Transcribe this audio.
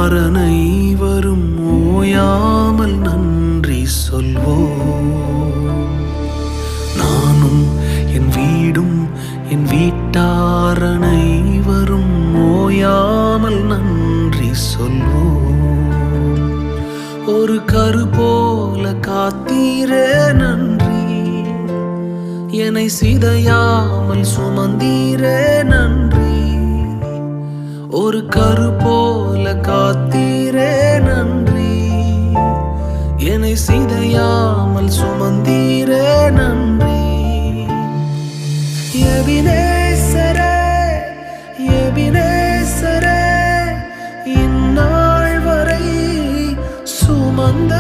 வீட்டார் அனைவரும் ஓயாமல் நன்றி சொல்வோம். நானும் என் வீடும் என் வீட்டார் அனைவரும் ஓயாமல் நன்றி சொல்வோம். ஒரு கரு போல காத்தீரே நன்றி, என்னை சிதையாமல் சுமந்தீரே நன்றி. ஒரு கரு போல காத்தீரே நன்றி, என்னை சிதையாமல் சுமந்தீரே நன்றி. எபினேசரே எபினேசரே, இந்நாள் வரை சுமந்த